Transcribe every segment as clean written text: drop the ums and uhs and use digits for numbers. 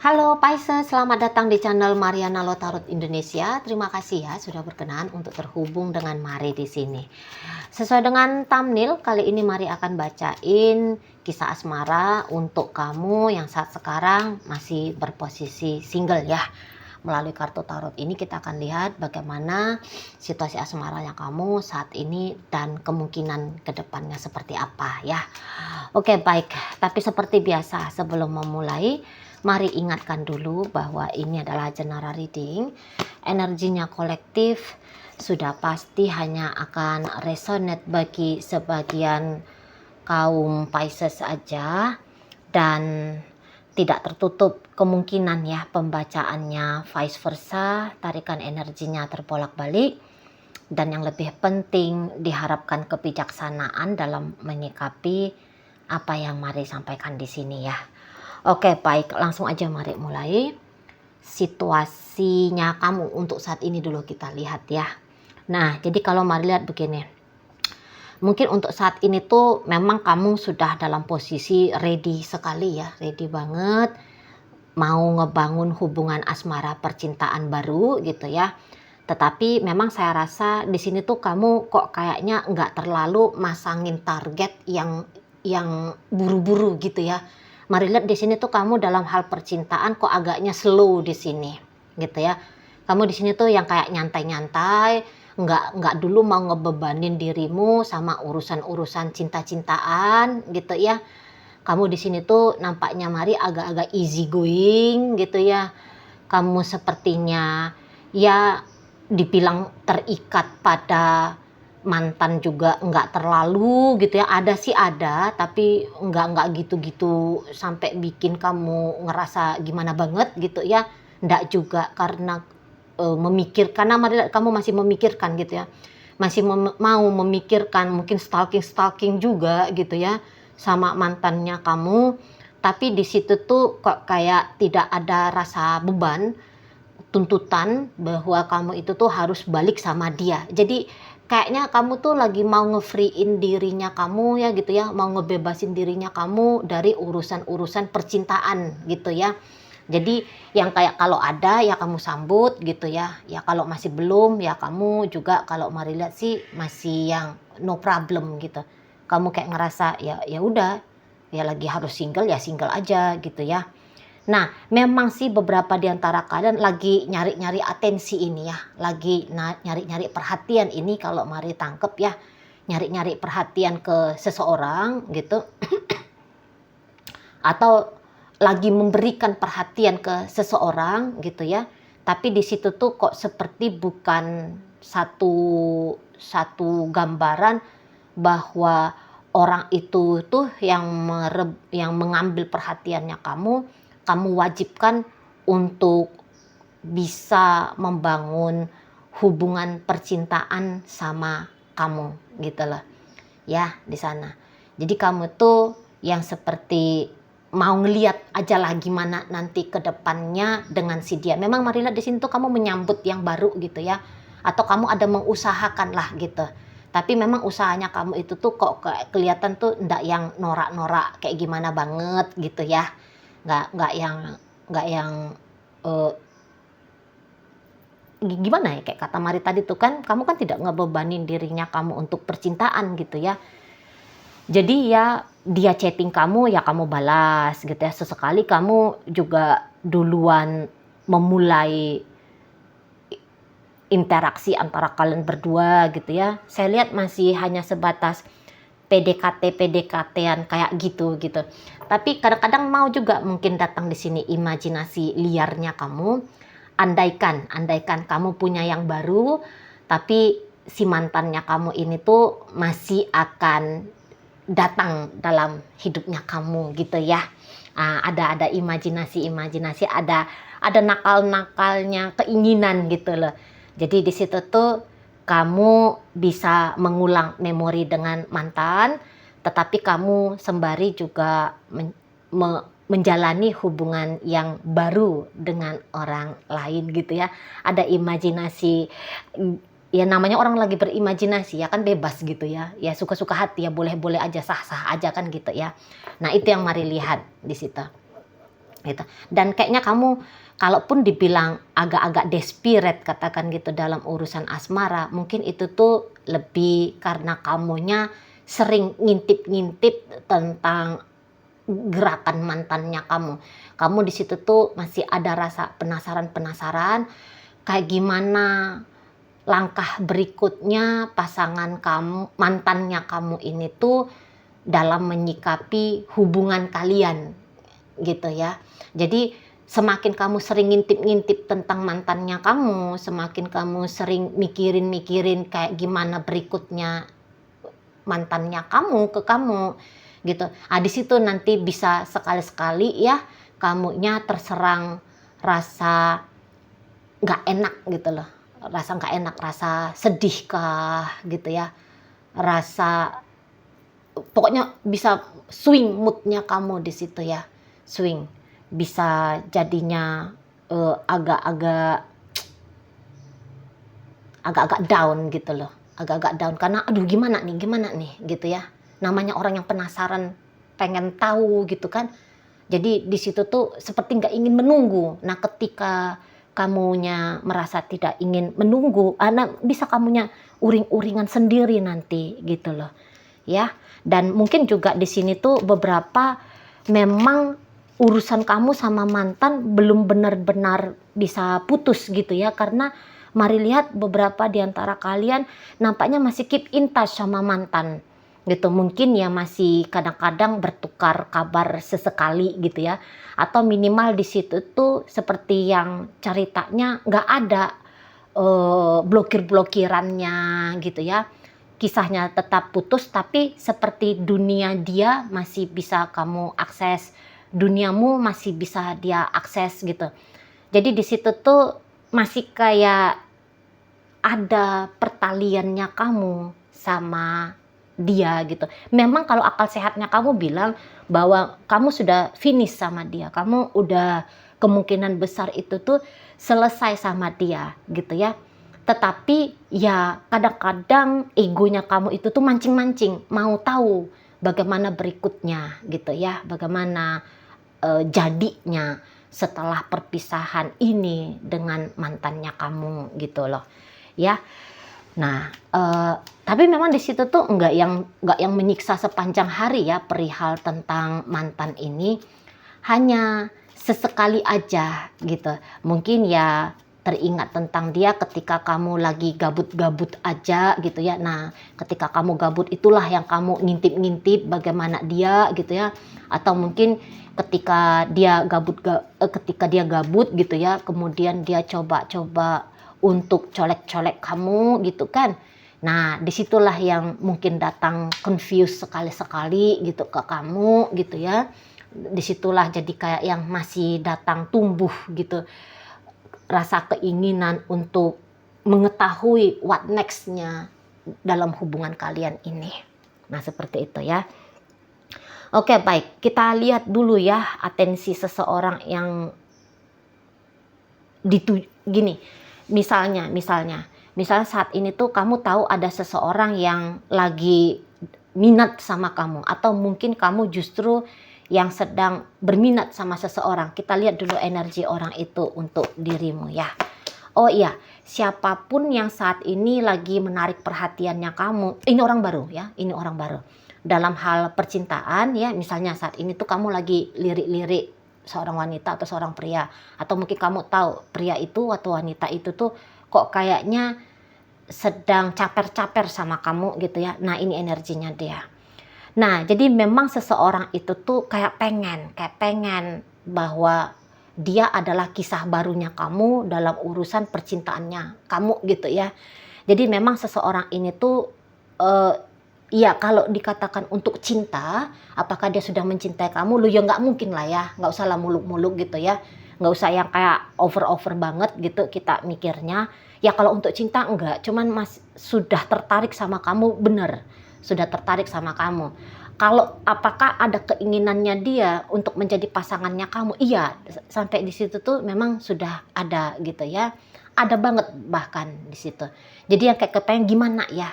Halo Pisces, selamat datang di channel Mariana Lotarot Indonesia. Terima kasih ya sudah berkenan untuk terhubung dengan Mari di sini. Sesuai dengan thumbnail, kali ini Mari akan bacain kisah asmara untuk kamu yang saat sekarang masih berposisi single ya. Melalui kartu tarot ini kita akan lihat bagaimana situasi asmaranya kamu saat ini dan kemungkinan kedepannya seperti apa ya. Oke, baik, tapi seperti biasa sebelum memulai, mari ingatkan dulu bahwa ini adalah general reading. Energinya kolektif, sudah pasti hanya akan resonate bagi sebagian kaum Pisces saja, dan tidak tertutup kemungkinan ya pembacaannya vice versa, tarikan energinya terbolak-balik. Dan yang lebih penting, diharapkan kebijaksanaan dalam menyikapi apa yang Mari sampaikan di sini ya. Oke, baik, langsung aja mari mulai. Situasinya kamu untuk saat ini dulu kita lihat ya. Nah, jadi kalau Mari lihat begini. Mungkin untuk saat ini tuh memang kamu sudah dalam posisi ready sekali ya, ready banget mau ngebangun hubungan asmara percintaan baru gitu ya. Tetapi memang saya rasa di sini tuh kamu kok kayaknya nggak terlalu masangin target yang buru-buru gitu ya. Mari lihat di sini tuh kamu dalam hal percintaan kok agaknya slow di sini, gitu ya. Kamu di sini tuh yang kayak nyantai-nyantai, nggak dulu mau ngebebanin dirimu sama urusan-urusan cinta-cintaan, gitu ya. Kamu di sini tuh nampaknya Mari agak-agak easy going, gitu ya. Kamu sepertinya ya dibilang terikat pada mantan juga nggak terlalu gitu ya, ada sih ada, tapi nggak gitu-gitu sampai bikin kamu ngerasa gimana banget gitu ya, nggak juga karena memikirkan, karena kamu masih memikirkan gitu ya, masih mau memikirkan mungkin stalking juga gitu ya sama mantannya kamu, tapi di situ tuh kok kayak tidak ada rasa beban, tuntutan bahwa kamu itu tuh harus balik sama dia. Jadi kayaknya kamu tuh lagi mau nge-free-in dirinya kamu ya gitu ya, mau ngebebasin dirinya kamu dari urusan-urusan percintaan gitu ya. Jadi yang kayak kalau ada ya kamu sambut gitu ya. Ya kalau masih belum ya kamu juga kalau Mari lihat sih masih yang no problem gitu. Kamu kayak ngerasa ya udah, ya lagi harus single ya single aja gitu ya. Nah, memang sih beberapa di antara kalian lagi nyari-nyari atensi ini ya, lagi nyari-nyari perhatian ini kalau Mari tangkep ya, nyari-nyari perhatian ke seseorang gitu, atau lagi memberikan perhatian ke seseorang gitu ya, tapi di situ tuh kok seperti bukan satu gambaran bahwa orang itu tuh yang mengambil perhatiannya kamu wajibkan untuk bisa membangun hubungan percintaan sama kamu gitu loh ya di sana. Jadi kamu tuh yang seperti mau ngeliat aja lah gimana nanti ke depannya dengan si dia. Memang Mari lihat di sini tuh kamu menyambut yang baru gitu ya, atau kamu ada mengusahakan lah gitu. Tapi memang usahanya kamu itu tuh kok kelihatan tuh ndak yang norak-norak kayak gimana banget gitu ya. Nggak yang uh, gimana ya, kayak kata Mari tadi tuh kan kamu kan tidak ngebebanin dirinya kamu untuk percintaan gitu ya. Jadi ya dia chatting kamu ya kamu balas gitu ya. Sesekali kamu juga duluan memulai interaksi antara kalian berdua gitu ya. Saya lihat masih hanya sebatas PDKT-PDKT-an kayak gitu. Tapi kadang-kadang mau juga mungkin datang di sini imajinasi liarnya kamu. Andaikan kamu punya yang baru, tapi si mantannya kamu ini tuh masih akan datang dalam hidupnya kamu gitu ya. Ada imajinasi, ada nakal-nakalnya keinginan gitu loh. Jadi di situ tuh kamu bisa mengulang memori dengan mantan, tetapi kamu sembari juga menjalani hubungan yang baru dengan orang lain gitu ya. Ada imajinasi, ya namanya orang lagi berimajinasi ya kan, bebas gitu ya. Ya suka-suka hati ya, boleh-boleh aja, sah-sah aja kan gitu ya. Nah, itu yang Mari lihat di situ. gitu. Dan kayaknya kamu kalaupun dibilang agak-agak desperate katakan gitu dalam urusan asmara, mungkin itu tuh lebih karena kamunya sering ngintip-ngintip tentang gerakan mantannya kamu. Kamu di situ tuh masih ada rasa penasaran-penasaran kayak gimana langkah berikutnya pasangan kamu, mantannya kamu ini tuh dalam menyikapi hubungan kalian gitu ya. Jadi semakin kamu sering ngintip-ngintip tentang mantannya kamu, semakin kamu sering mikirin-mikirin kayak gimana berikutnya mantannya kamu ke kamu gitu. Di situ nanti bisa sekali-sekali ya kamunya terserang rasa nggak enak gitu loh. Rasa nggak enak, rasa sedih kah gitu ya. Rasa pokoknya bisa swing moodnya kamu di situ ya. Swing. Bisa jadinya agak-agak down gitu loh. Agak-agak down karena aduh gimana nih gitu ya. Namanya orang yang penasaran pengen tahu gitu kan. Jadi di situ tuh seperti nggak ingin menunggu. Nah ketika kamunya merasa tidak ingin menunggu, bisa kamunya uring-uringan sendiri nanti gitu loh. Ya, dan mungkin juga di sini tuh beberapa memang urusan kamu sama mantan belum benar-benar bisa putus gitu ya, karena mari lihat beberapa di antara kalian nampaknya masih keep in touch sama mantan gitu, mungkin ya masih kadang-kadang bertukar kabar sesekali gitu ya, atau minimal di situ tuh seperti yang ceritanya nggak ada blokir-blokirannya gitu ya. Kisahnya tetap putus tapi seperti dunia dia masih bisa kamu akses, duniamu masih bisa dia akses gitu. Jadi di situ tuh masih kayak ada pertaliannya kamu sama dia gitu. Memang kalau akal sehatnya kamu bilang bahwa kamu sudah finish sama dia, kamu udah kemungkinan besar itu tuh selesai sama dia gitu ya. Tetapi ya kadang-kadang egonya kamu itu tuh mancing-mancing, mau tahu bagaimana berikutnya gitu ya, bagaimana jadinya setelah perpisahan ini dengan mantannya kamu gitu loh ya. Nah tapi memang di situ tuh nggak yang menyiksa sepanjang hari ya perihal tentang mantan ini, hanya sesekali aja gitu. Mungkin ya teringat tentang dia ketika kamu lagi gabut-gabut aja gitu ya. Nah, ketika kamu gabut itulah yang kamu ngintip-ngintip bagaimana dia gitu ya. Atau mungkin ketika dia gabut gitu ya, kemudian dia coba-coba untuk colek-colek kamu gitu kan. Nah, disitulah yang mungkin datang confused sekali-sekali gitu ke kamu gitu ya. Disitulah jadi kayak yang masih datang tumbuh gitu rasa keinginan untuk mengetahui what next-nya dalam hubungan kalian ini. Nah seperti itu ya. Oke baik, kita lihat dulu ya atensi seseorang yang gini. Misalnya saat ini tuh kamu tahu ada seseorang yang lagi minat sama kamu, atau mungkin kamu justru yang sedang berminat sama seseorang. Kita lihat dulu energi orang itu untuk dirimu ya. Oh iya, siapapun yang saat ini lagi menarik perhatiannya kamu, ini orang baru ya, ini orang baru. Dalam hal percintaan ya, misalnya saat ini tuh kamu lagi lirik-lirik seorang wanita atau seorang pria, atau mungkin kamu tahu pria itu atau wanita itu tuh kok kayaknya sedang caper-caper sama kamu gitu ya. Nah ini energinya dia. Nah jadi memang seseorang itu tuh kayak pengen bahwa dia adalah kisah barunya kamu dalam urusan percintaannya kamu gitu ya. Jadi memang seseorang ini tuh ya kalau dikatakan untuk cinta, apakah dia sudah mencintai kamu? Lu ya nggak mungkin lah ya, nggak usah lah muluk-muluk gitu ya, nggak usah yang kayak over banget gitu kita mikirnya. Ya kalau untuk cinta enggak, cuman sudah tertarik sama kamu, bener, sudah tertarik sama kamu. Kalau apakah ada keinginannya dia untuk menjadi pasangannya kamu? Iya, sampai di situ tuh memang sudah ada gitu ya, ada banget bahkan di situ. Jadi yang kayak kepengen gimana ya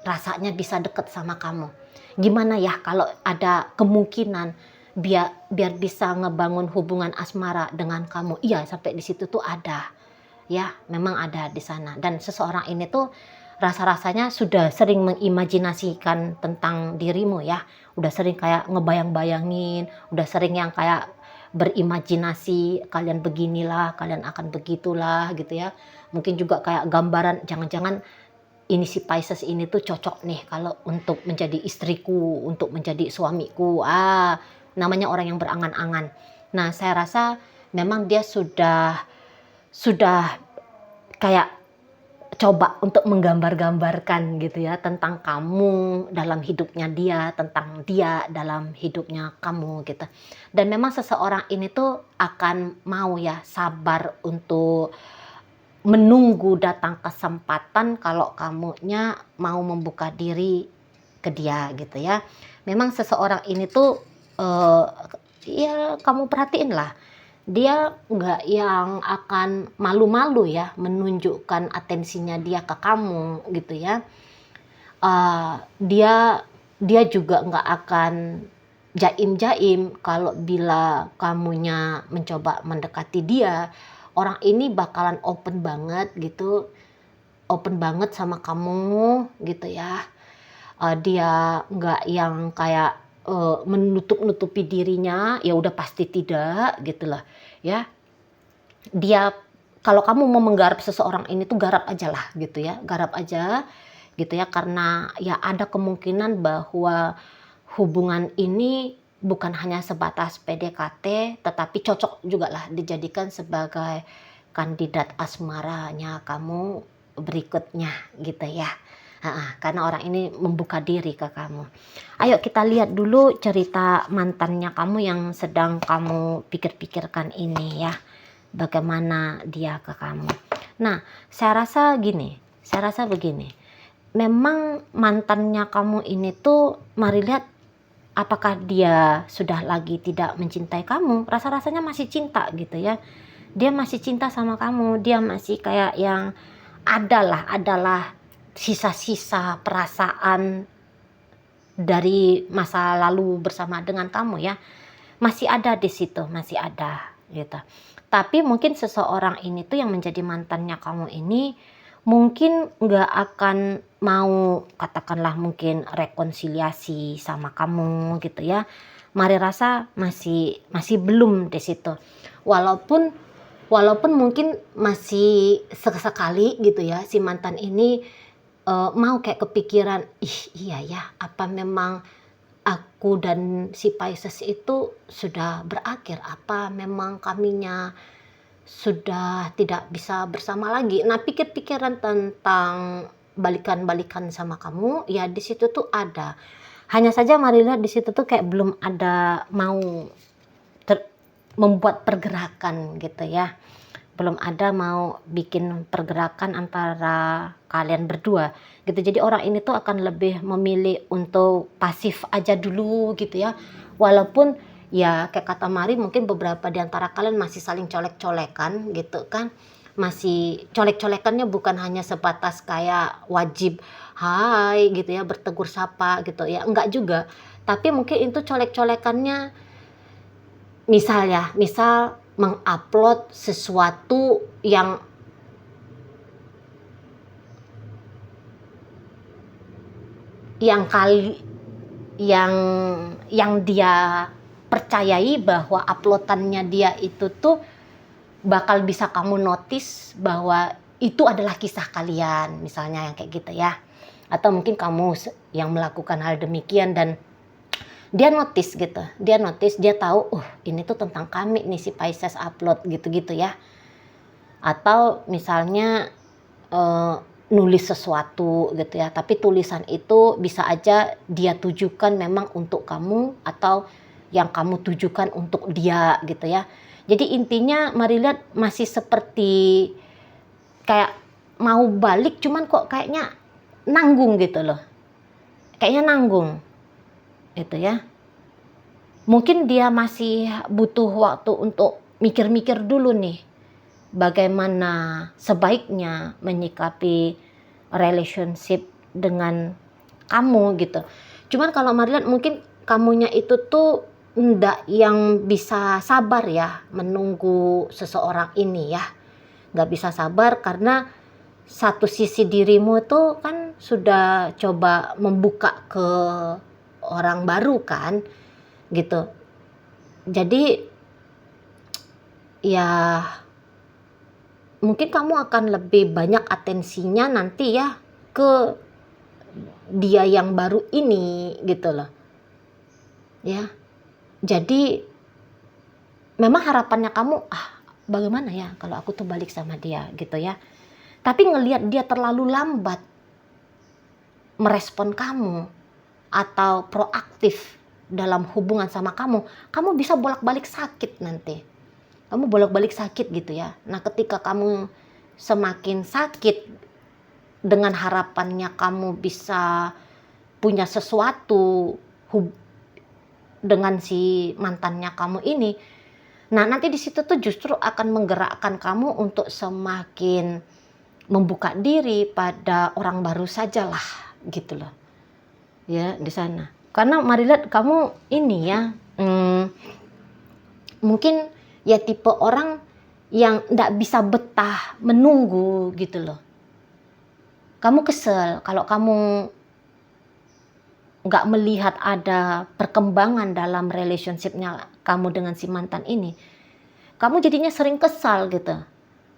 rasanya bisa deket sama kamu. Gimana ya kalau ada kemungkinan biar bisa ngebangun hubungan asmara dengan kamu. Iya, sampai di situ tuh ada. Ya, memang ada di sana. Dan seseorang ini tuh rasa-rasanya sudah sering mengimajinasikan tentang dirimu ya. Udah sering kayak ngebayang-bayangin, udah sering yang kayak berimajinasi kalian beginilah, kalian akan begitulah gitu ya. Mungkin juga kayak gambaran jangan-jangan ini si Pisces ini tuh cocok nih kalau untuk menjadi istriku, untuk menjadi suamiku. Namanya orang yang berangan-angan. Nah, saya rasa memang dia sudah kayak coba untuk menggambar-gambarkan gitu ya tentang kamu dalam hidupnya dia, tentang dia dalam hidupnya kamu gitu. Dan memang seseorang ini tuh akan mau ya sabar untuk menunggu datang kesempatan kalau kamunya mau membuka diri ke dia gitu ya. Memang seseorang ini tuh ya kamu perhatiin lah, dia nggak yang akan malu-malu ya menunjukkan atensinya dia ke kamu gitu ya. Dia juga nggak akan jaim-jaim kalau bila kamunya mencoba mendekati dia. Orang ini bakalan open banget gitu, open banget sama kamu gitu ya. Dia nggak yang kayak menutup-nutupi dirinya, ya udah pasti tidak gitu lah ya. Dia kalau kamu mau menggarap seseorang ini tuh garap aja lah gitu ya, garap aja gitu ya, karena ya ada kemungkinan bahwa hubungan ini bukan hanya sebatas PDKT tetapi cocok juga lah dijadikan sebagai kandidat asmaranya kamu berikutnya gitu ya. Karena orang ini membuka diri ke kamu. Ayo kita lihat dulu cerita mantannya kamu yang sedang kamu pikir-pikirkan ini ya. Bagaimana dia ke kamu. Nah, saya rasa begini. Memang mantannya kamu ini tuh, mari lihat apakah dia sudah lagi tidak mencintai kamu. Rasa-rasanya masih cinta gitu ya. Dia masih cinta sama kamu. Dia masih kayak yang adalah sisa-sisa perasaan dari masa lalu bersama dengan kamu ya, masih ada di situ, masih ada gitu. Tapi mungkin seseorang ini tuh yang menjadi mantannya kamu ini mungkin nggak akan mau, katakanlah mungkin rekonsiliasi sama kamu gitu ya. Mari rasa masih belum di situ. Walaupun mungkin masih sesekali gitu ya si mantan ini mau kayak kepikiran, iya ya, apa memang aku dan si Pisces itu sudah berakhir, apa memang kaminya sudah tidak bisa bersama lagi. Nah, pikir-pikiran tentang balikan-balikan sama kamu ya di situ tuh ada. Hanya saja mari lihat di situ tuh kayak belum ada mau membuat pergerakan gitu ya. Belum ada mau bikin pergerakan antara kalian berdua gitu. Jadi orang ini tuh akan lebih memilih untuk pasif aja dulu gitu ya. Walaupun ya kayak kata Mari, mungkin beberapa di antara kalian masih saling colek-colekan gitu kan. Masih colek-colekannya bukan hanya sebatas kayak wajib hai gitu ya, bertegur sapa gitu ya, enggak juga. Tapi mungkin itu colek-colekannya misal mengupload sesuatu yang kali yang dia percayai bahwa uploadannya dia itu tuh bakal bisa kamu notice bahwa itu adalah kisah kalian, misalnya yang kayak gitu ya. Atau mungkin kamu yang melakukan hal demikian dan dia notice gitu, dia tahu, ini tuh tentang kami nih si Pisces upload gitu-gitu ya. Atau misalnya nulis sesuatu gitu ya, tapi tulisan itu bisa aja dia tujukan memang untuk kamu atau yang kamu tujukan untuk dia gitu ya. Jadi intinya mari lihat masih seperti kayak mau balik, cuman kok kayaknya nanggung gitu loh, kayaknya nanggung itu ya. Mungkin dia masih butuh waktu untuk mikir-mikir dulu nih bagaimana sebaiknya menyikapi relationship dengan kamu gitu. Cuman kalau Marlian mungkin kamunya itu tuh ndak yang bisa sabar ya menunggu seseorang ini ya. Nggak bisa sabar karena satu sisi dirimu itu kan sudah coba membuka ke orang baru kan gitu. Jadi ya mungkin kamu akan lebih banyak atensinya nanti ya ke dia yang baru ini gitu loh. Ya. Jadi memang harapannya kamu, bagaimana ya kalau aku tuh balik sama dia gitu ya. Tapi ngelihat dia terlalu lambat merespon kamu atau proaktif dalam hubungan sama kamu, kamu bisa bolak-balik sakit nanti. Kamu bolak-balik sakit gitu ya. Nah, ketika kamu semakin sakit dengan harapannya kamu bisa punya sesuatu dengan si mantannya kamu ini, nah nanti di situ tuh justru akan menggerakkan kamu untuk semakin membuka diri pada orang baru sajalah gitu loh ya di sana. Karena mari lihat kamu ini ya mungkin ya tipe orang yang nggak bisa betah menunggu gitu loh. Kamu kesel kalau kamu nggak melihat ada perkembangan dalam relationship-nya kamu dengan si mantan ini. Kamu jadinya sering kesal gitu.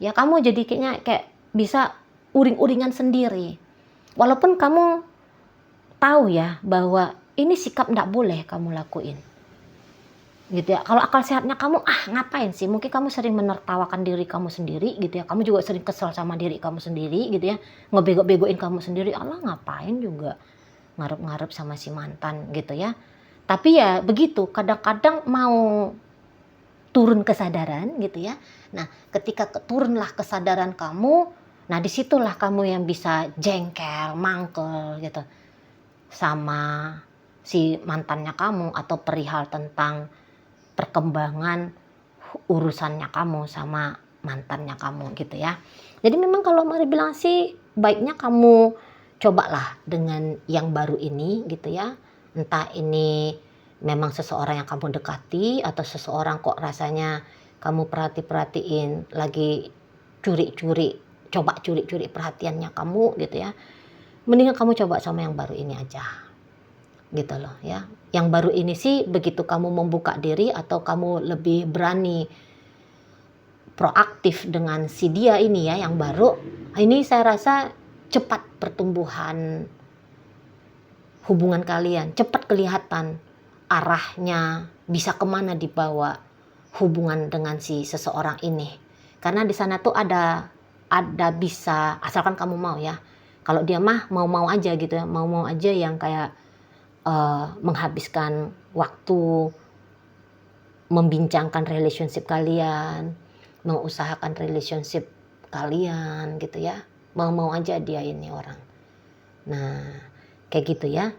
Ya kamu jadi kayaknya kayak bisa uring-uringan sendiri. Walaupun kamu tahu ya bahwa ini sikap nggak boleh kamu lakuin. Gitu ya. Kalau akal sehatnya kamu, ngapain sih? Mungkin kamu sering menertawakan diri kamu sendiri gitu ya. Kamu juga sering kesel sama diri kamu sendiri gitu ya. Ngebego-begoin kamu sendiri. Allah ngapain juga ngarep-ngarep sama si mantan gitu ya. Tapi ya begitu, kadang-kadang mau turun kesadaran gitu ya. Nah, ketika turunlah kesadaran kamu, nah disitulah kamu yang bisa jengkel, mangkel gitu sama si mantannya kamu atau perihal tentang perkembangan urusannya kamu sama mantannya kamu gitu ya. Jadi memang kalau Mari bilang sih baiknya kamu cobalah dengan yang baru ini gitu ya. Entah ini memang seseorang yang kamu dekati atau seseorang kok rasanya kamu perhatiin lagi curi-curi, coba curi-curi perhatiannya kamu gitu ya. Mendingan kamu coba sama yang baru ini aja gitu loh ya. Yang baru ini sih begitu kamu membuka diri atau kamu lebih berani proaktif dengan si dia ini ya yang baru, ini saya rasa cepat pertumbuhan hubungan kalian, cepat kelihatan arahnya bisa kemana dibawa hubungan dengan si seseorang ini. Karena di sana tuh ada bisa, asalkan kamu mau ya. Kalau dia mah mau-mau aja gitu ya, mau-mau aja yang kayak menghabiskan waktu membincangkan relationship kalian, mengusahakan relationship kalian gitu ya. Mau-mau aja dia ini orang. Nah, kayak gitu ya.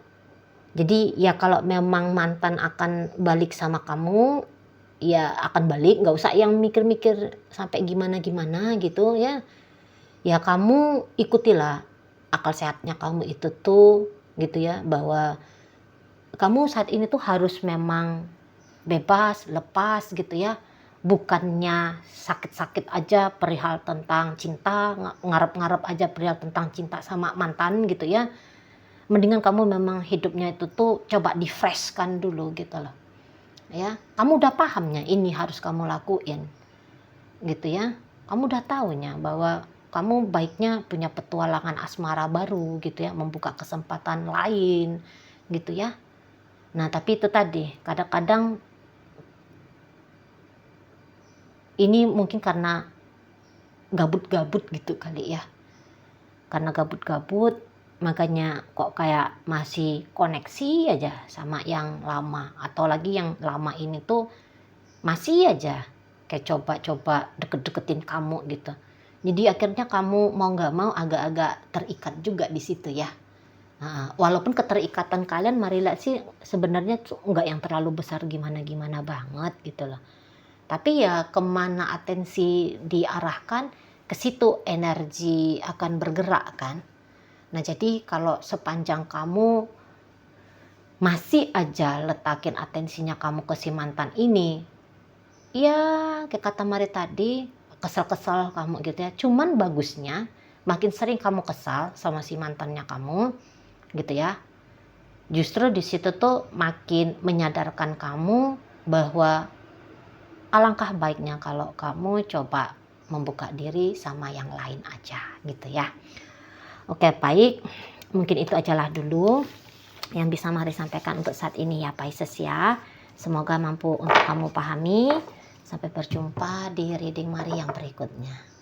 Jadi ya kalau memang mantan akan balik sama kamu, ya akan balik, nggak usah yang mikir-mikir sampai gimana-gimana gitu ya. Ya kamu ikutilah akal sehatnya kamu itu tuh gitu ya, bahwa kamu saat ini tuh harus memang bebas, lepas gitu ya. Bukannya sakit-sakit aja perihal tentang cinta, ngarep-ngarep aja perihal tentang cinta sama mantan gitu ya. Mendingan kamu memang hidupnya itu tuh coba di-freshkan dulu gitu loh. Ya, kamu udah pahamnya ini harus kamu lakuin. Gitu ya. Kamu udah tahunya bahwa kamu baiknya punya petualangan asmara baru gitu ya, membuka kesempatan lain gitu ya. Nah, tapi itu tadi, kadang-kadang ini mungkin karena gabut-gabut gitu kali ya. Karena gabut-gabut, makanya kok kayak masih koneksi aja sama yang lama. Atau lagi yang lama ini tuh masih aja kayak coba-coba deket-deketin kamu gitu. Jadi akhirnya kamu mau gak mau agak-agak terikat juga di situ ya. Nah, walaupun keterikatan kalian Mari lihat sih sebenarnya nggak yang terlalu besar gimana-gimana banget gitu loh. Tapi ya kemana atensi diarahkan, ke situ energi akan bergerak kan. Nah jadi kalau sepanjang kamu masih aja letakin atensinya kamu ke si mantan ini, ya kayak kata Mari tadi, kesel-kesel kamu gitu ya. Cuman bagusnya makin sering kamu kesal sama si mantannya kamu gitu ya, justru di situ tuh makin menyadarkan kamu bahwa alangkah baiknya kalau kamu coba membuka diri sama yang lain aja gitu ya. Oke, baik. Mungkin itu ajalah dulu yang bisa Mari sampaikan untuk saat ini ya Pisces ya. Semoga mampu untuk kamu pahami. Sampai berjumpa di reading Mari yang berikutnya.